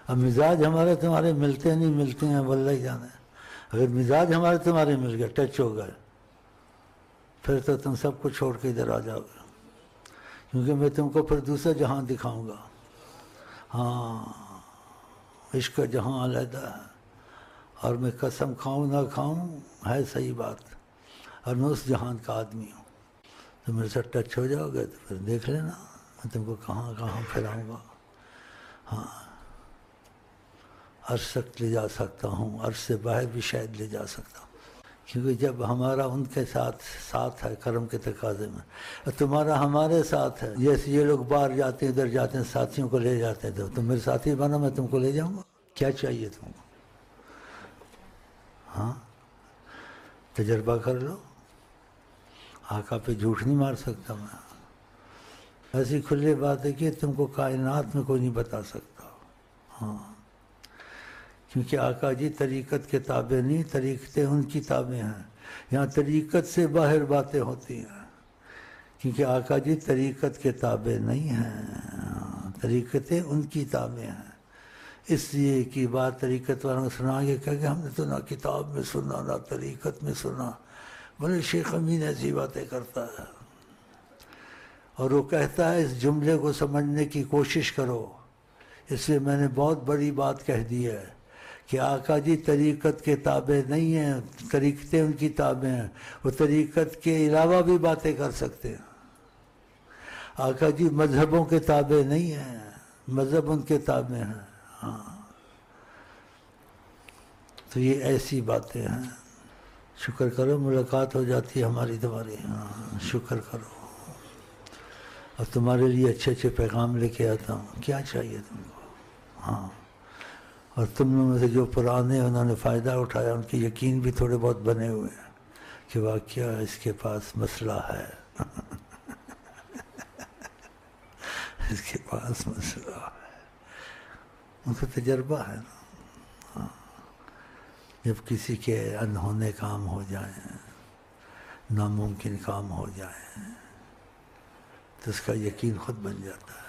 اب مزاج ہمارے تمہارے ملتے نہیں ملتے ہیں واللہ ہی جانے. اگر مزاج ہمارے تمہارے مل گئے، ٹچ ہو گئے، پھر تو تم سب کو چھوڑ کے ادھر آ جاؤ گے، کیونکہ میں تم کو پھر دوسرا جہاں دکھاؤں گا. ہاں، عشق کا جہاں علیحدہ ہے، اور میں قسم کھاؤں نہ کھاؤں ہے صحیح بات، اور میں اس جہان کا آدمی ہوں. تو میرے ساتھ ٹچ ہو جاؤ گے تو پھر دیکھ لینا میں تم کو کہاں کہاں پھیلاؤں گا. ہاں، عرش تک لے جا سکتا ہوں، عرش سے باہر بھی شاید لے جا سکتا ہوں، کیونکہ جب ہمارا ان کے ساتھ ہے کرم کے تقاضے میں، اور تمہارا ہمارے ساتھ ہے. جیسے یہ لوگ باہر جاتے ہیں ادھر جاتے ہیں ساتھیوں کو لے جاتے ہیں، تو تم میرے ساتھی بنا، میں تم کو لے جاؤں گا. کیا چاہیے تم کو؟ ہاں، تجربہ کر لو. آقا پہ جھوٹ نہیں مار سکتا میں. ایسی کھلی بات ہے کہ تم کو کائنات میں کوئی نہیں بتا سکتا. ہاں، کیونکہ آقا جی طریقت کے تابع نہیں، طریقتیں ان کی تابع ہیں. یہاں طریقت سے باہر باتیں ہوتی ہیں، کیونکہ آقا جی طریقت کے تابع نہیں ہیں، طریقتیں ان کی تابع ہیں. اس لیے کی بات طریقت والوں کو سنا کے کہ ہم نے تو نہ کتاب میں سنا نہ طریقت میں سنا. بولے شیخ امین ایسی باتیں کرتا ہے، اور وہ کہتا ہے اس جملے کو سمجھنے کی کوشش کرو. اس لیے میں نے بہت بڑی بات کہہ دی ہے کہ آقا جی طریقت کے تابع نہیں ہیں، طریقتیں ان کی تابع ہیں. وہ طریقت کے علاوہ بھی باتیں کر سکتے ہیں. آقا جی مذہبوں کے تابع نہیں ہیں، مذہب ان کے تابع ہیں. ہاں، تو یہ ایسی باتیں ہیں. شکر کرو ملاقات ہو جاتی ہے ہماری تمہاری. ہاں، شکر کرو. اور تمہارے لیے اچھے اچھے پیغام لے کے آتا ہوں. کیا چاہیے تم کو؟ ہاں، اور تم لوگوں میں سے جو پرانے انہوں نے فائدہ اٹھایا، ان کے یقین بھی تھوڑے بہت بنے ہوئے ہیں کہ واقعہ اس کے پاس مسئلہ ہے. اس کے پاس مسئلہ ہے. ان کو تجربہ ہے نا. ہاں، جب کسی کے انہونے کام ہو جائیں، ناممکن کام ہو جائیں، تو اس کا یقین خود بن جاتا ہے.